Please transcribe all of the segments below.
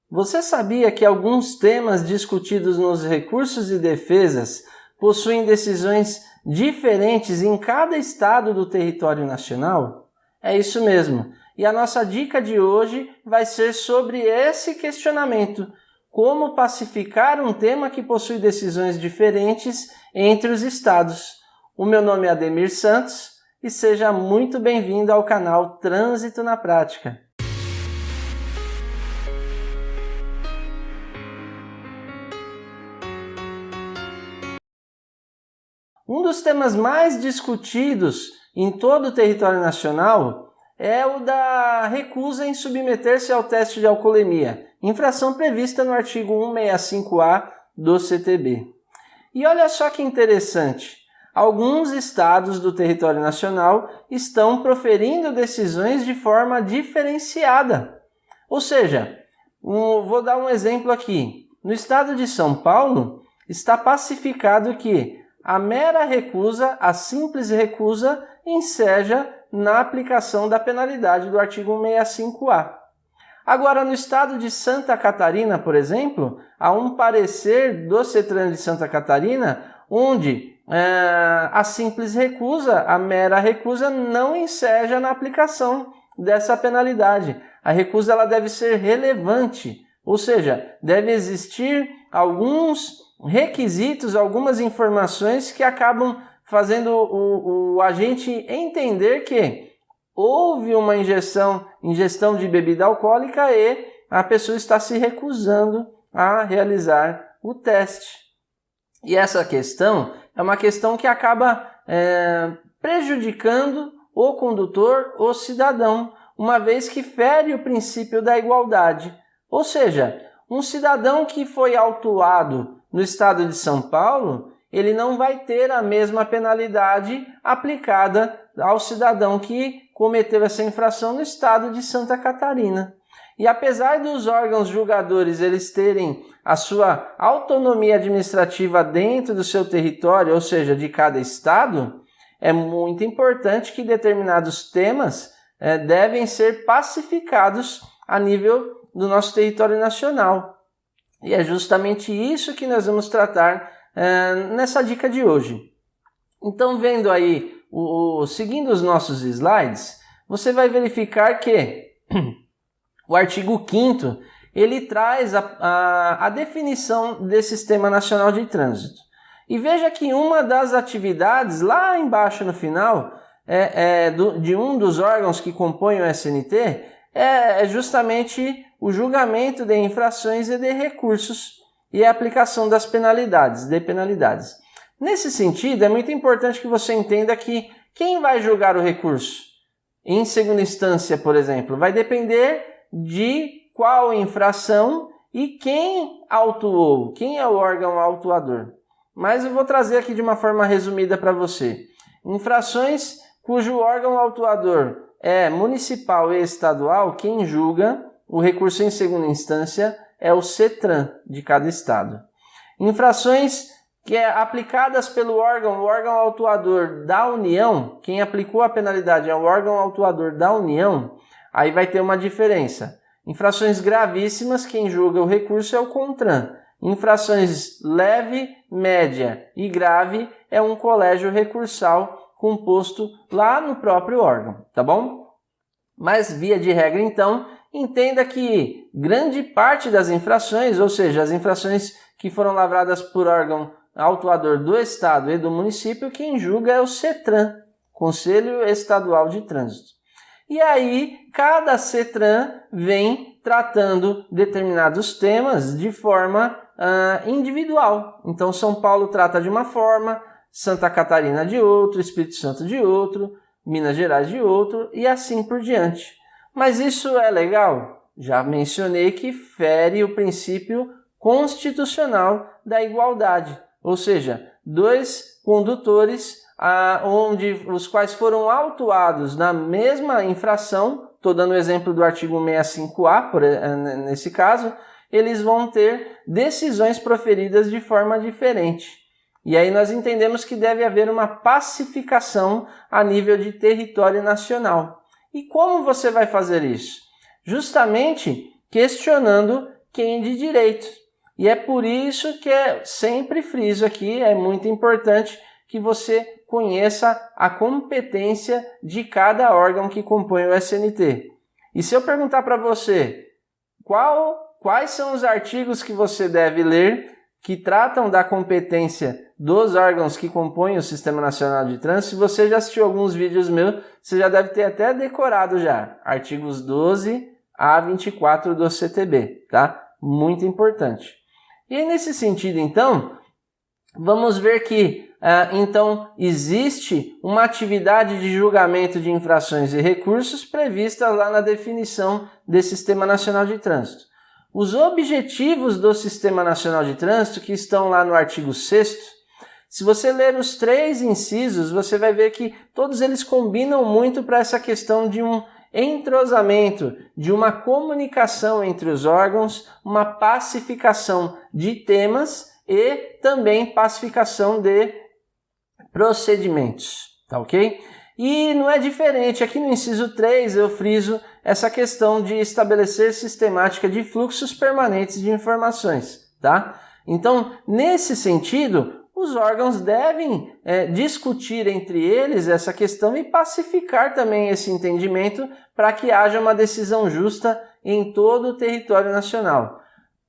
Você sabia que alguns temas discutidos nos recursos e defesas possuem decisões diferentes em cada estado do território nacional? É isso mesmo. E a nossa dica de hoje vai ser sobre esse questionamento: como pacificar um tema que possui decisões diferentes entre os estados. O meu nome é Ademir Santos e seja muito bem-vindo ao canal Trânsito na Prática. Um dos temas mais discutidos em todo o território nacional é o da recusa em submeter-se ao teste de alcoolemia, infração prevista no artigo 165-A do CTB. E olha só que interessante, alguns estados do território nacional estão proferindo decisões de forma diferenciada. Ou seja, vou dar um exemplo aqui. No estado de São Paulo, está pacificado que a mera recusa, a simples recusa, enseja na aplicação da penalidade do artigo 165-A. Agora, no estado de Santa Catarina, por exemplo, há um parecer do CETRAN de Santa Catarina, onde a simples recusa, a mera recusa, não enseja na aplicação dessa penalidade. A recusa ela deve ser relevante, ou seja, deve existir alguns requisitos, algumas informações que acabam fazendo o agente entender que houve uma ingestão de bebida alcoólica e a pessoa está se recusando a realizar o teste. E essa questão é uma questão que acaba prejudicando o condutor, o cidadão, uma vez que fere o princípio da igualdade. Ou seja, um cidadão que foi autuado no estado de São Paulo, ele não vai ter a mesma penalidade aplicada ao cidadão que cometeu essa infração no estado de Santa Catarina. E apesar dos órgãos julgadores eles terem a sua autonomia administrativa dentro do seu território, ou seja, de cada estado, é muito importante que determinados temas devem ser pacificados a nível do nosso território nacional. E é justamente isso que nós vamos tratar nessa dica de hoje. Então, vendo aí, seguindo os nossos slides, você vai verificar que o artigo 5º, ele traz a definição desse Sistema Nacional de Trânsito. E veja que uma das atividades, lá embaixo no final, de um dos órgãos que compõem o SNT, é justamente o julgamento de infrações e de recursos e a aplicação das penalidades, Nesse sentido, é muito importante que você entenda que quem vai julgar o recurso em segunda instância, por exemplo, vai depender de qual infração e quem autuou, quem é o órgão autuador. Mas eu vou trazer aqui de uma forma resumida para você. Infrações cujo órgão autuador é municipal e estadual, quem julga o recurso em segunda instância é o CETRAN de cada estado. Infrações que aplicadas pelo o órgão autuador da União, quem aplicou a penalidade é o órgão autuador da União, aí vai ter uma diferença. Infrações gravíssimas, quem julga o recurso é o CONTRAN. Infrações leve, média e grave é um colégio recursal composto lá no próprio órgão, tá bom? Mas, via de regra, então, entenda que grande parte das infrações, ou seja, as infrações que foram lavradas por órgão autuador do Estado e do município, quem julga é o CETRAN, Conselho Estadual de Trânsito. E aí, cada CETRAN vem tratando determinados temas de forma individual. Então, São Paulo trata de uma forma, Santa Catarina de outro, Espírito Santo de outro, Minas Gerais de outro e assim por diante. Mas isso é legal? Já mencionei que fere o princípio constitucional da igualdade, ou seja, dois condutores os quais foram autuados na mesma infração, estou dando o exemplo do artigo 165-A, nesse caso, eles vão ter decisões proferidas de forma diferente. E aí nós entendemos que deve haver uma pacificação a nível de território nacional. E como você vai fazer isso? Justamente questionando quem de direito. E é por isso que sempre friso aqui, é muito importante que você conheça a competência de cada órgão que compõe o SNT. E se eu perguntar para você quais são os artigos que você deve ler que tratam da competência dos órgãos que compõem o Sistema Nacional de Trânsito, se você já assistiu alguns vídeos meus, você já deve ter até decorado já. Artigos 12 a 24 do CTB, tá? Muito importante. E nesse sentido, então, vamos ver que então existe uma atividade de julgamento de infrações e recursos prevista lá na definição desse Sistema Nacional de Trânsito. Os objetivos do Sistema Nacional de Trânsito, que estão lá no artigo 6º, se você ler os 3 incisos, você vai ver que todos eles combinam muito para essa questão de um entrosamento, de uma comunicação entre os órgãos, uma pacificação de temas e também pacificação de procedimentos, tá ok? E não é diferente, aqui no inciso 3 eu friso essa questão de estabelecer sistemática de fluxos permanentes de informações, tá? Então, nesse sentido, os órgãos devem discutir entre eles essa questão e pacificar também esse entendimento para que haja uma decisão justa em todo o território nacional.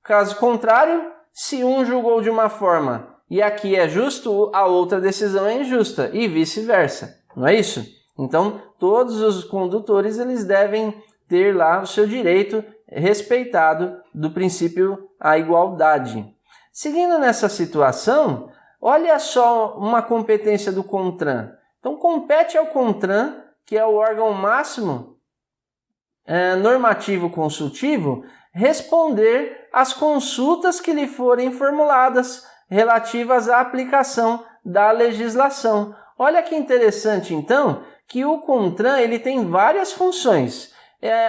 Caso contrário, se um julgou de uma forma e aqui é justo, a outra decisão é injusta e vice-versa, não é isso? Então, todos os condutores eles devem ter lá o seu direito respeitado do princípio à igualdade. Seguindo nessa situação, olha só uma competência do CONTRAN. Então, compete ao CONTRAN, que é o órgão máximo normativo consultivo, responder às consultas que lhe forem formuladas relativas à aplicação da legislação. Olha que interessante, então, que o CONTRAN ele tem várias funções.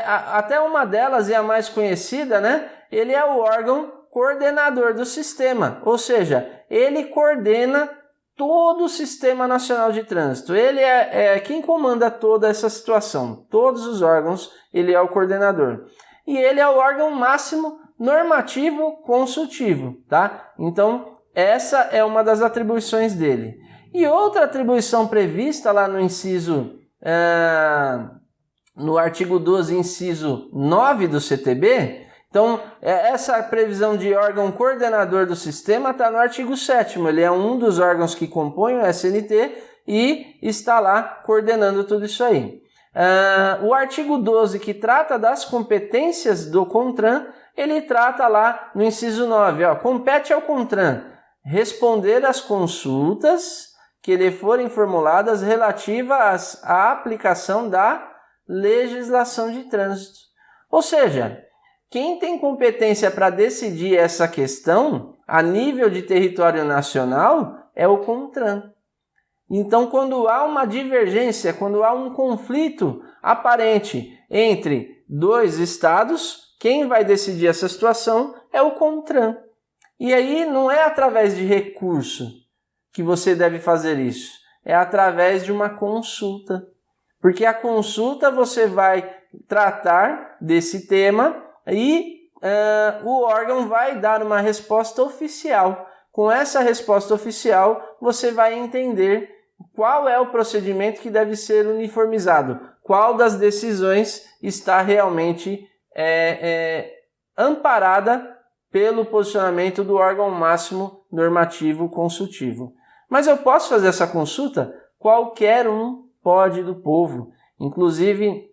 Até uma delas, e a mais conhecida, né? Ele é o órgão coordenador do sistema, ou seja, ele coordena todo o Sistema Nacional de Trânsito. Ele é quem comanda toda essa situação. Todos os órgãos, ele é o coordenador. E ele é o órgão máximo normativo consultivo, tá? Então, essa é uma das atribuições dele. E outra atribuição prevista lá no inciso, no artigo 12, inciso 9 do CTB, então, essa previsão de órgão coordenador do sistema está no artigo 7º. Ele é um dos órgãos que compõem o SNT e está lá coordenando tudo isso aí. O artigo 12, que trata das competências do CONTRAN, ele trata lá no inciso 9. Compete ao CONTRAN responder às consultas que lhe forem formuladas relativas à aplicação da legislação de trânsito. Ou seja, quem tem competência para decidir essa questão a nível de território nacional é o CONTRAN. Então, quando há uma divergência, quando há um conflito aparente entre 2 estados, quem vai decidir essa situação é o CONTRAN. E aí não é através de recurso que você deve fazer isso, é através de uma consulta. Porque a consulta você vai tratar desse tema e o órgão vai dar uma resposta oficial. Com essa resposta oficial, você vai entender qual é o procedimento que deve ser uniformizado, qual das decisões está realmente amparada pelo posicionamento do órgão máximo normativo consultivo. Mas eu posso fazer essa consulta? Qualquer um pode do povo. Inclusive,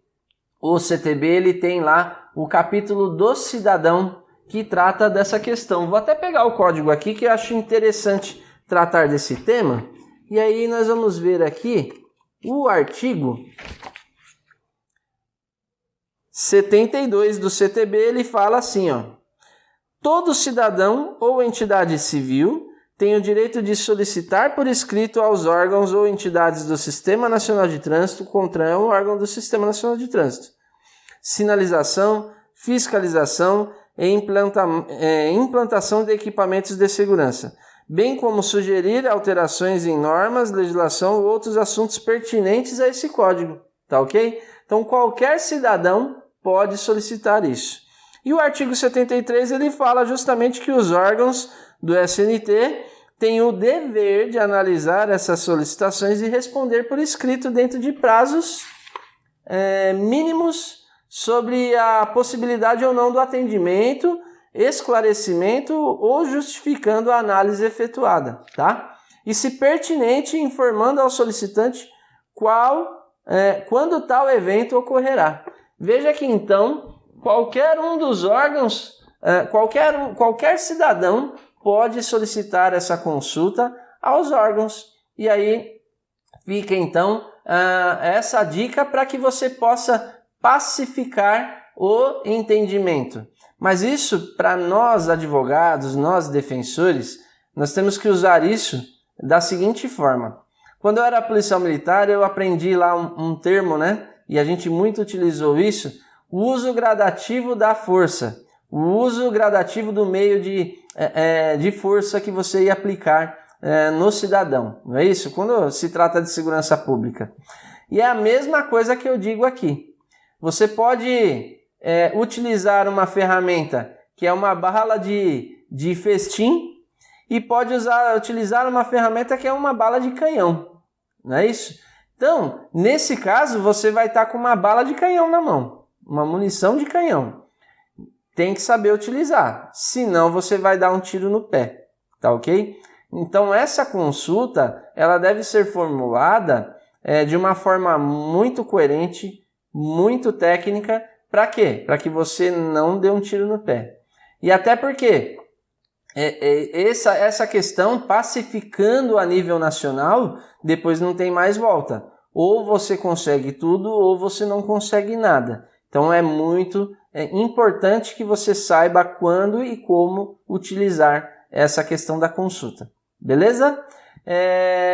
o CTB ele tem lá o capítulo do cidadão que trata dessa questão. Vou até pegar o código aqui que eu acho interessante tratar desse tema. E aí nós vamos ver aqui o artigo 72 do CTB, ele fala assim, todo cidadão ou entidade civil tem o direito de solicitar por escrito aos órgãos ou entidades do Sistema Nacional de Trânsito, CONTRAN é um órgão do Sistema Nacional de Trânsito, sinalização, fiscalização e implantação de equipamentos de segurança, bem como sugerir alterações em normas, legislação ou outros assuntos pertinentes a esse código, tá ok? Então qualquer cidadão pode solicitar isso. E o artigo 73 ele fala justamente que os órgãos do SNT têm o dever de analisar essas solicitações e responder por escrito dentro de prazos mínimos sobre a possibilidade ou não do atendimento, esclarecimento ou justificando a análise efetuada, tá? E, se pertinente, informando ao solicitante quando tal evento ocorrerá. Veja que, então, qualquer um dos órgãos, qualquer cidadão pode solicitar essa consulta aos órgãos. E aí fica, então, essa dica para que você possa pacificar o entendimento. Mas isso, para nós advogados, nós defensores, nós temos que usar isso da seguinte forma. Quando eu era policial militar, eu aprendi lá um termo, né? E a gente muito utilizou isso, o uso gradativo da força, o uso gradativo do meio de força que você ia aplicar no cidadão, não é isso? Quando se trata de segurança pública. E é a mesma coisa que eu digo aqui. Você pode utilizar uma ferramenta que é uma bala de festim e pode utilizar uma ferramenta que é uma bala de canhão, não é isso? Então, nesse caso, você vai estar com uma bala de canhão na mão, uma munição de canhão. Tem que saber utilizar, senão você vai dar um tiro no pé, tá ok? Então, essa consulta, ela deve ser formulada de uma forma muito coerente, muito técnica. Para quê? Para que você não dê um tiro no pé. E até porque essa questão, pacificando a nível nacional, depois não tem mais volta. Ou você consegue tudo, ou você não consegue nada. Então é muito importante que você saiba quando e como utilizar essa questão da consulta. Beleza?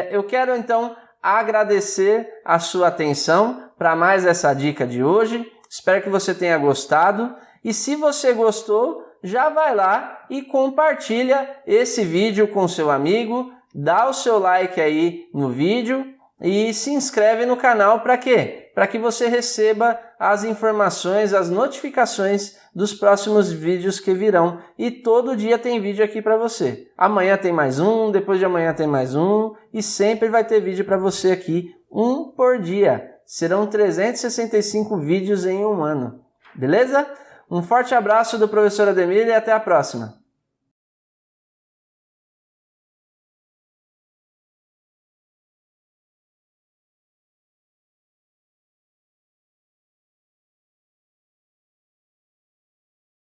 Eu quero então agradecer a sua atenção para mais essa dica de hoje. Espero que você tenha gostado. E se você gostou, já vai lá e compartilha esse vídeo com seu amigo, dá o seu like aí no vídeo e se inscreve no canal para quê? Para que você receba as informações, as notificações dos próximos vídeos que virão. E todo dia tem vídeo aqui para você. Amanhã tem mais um, depois de amanhã tem mais um e sempre vai ter vídeo para você aqui, um por dia. Serão 365 vídeos em um ano. Beleza? Um forte abraço do professor Ademir e até a próxima.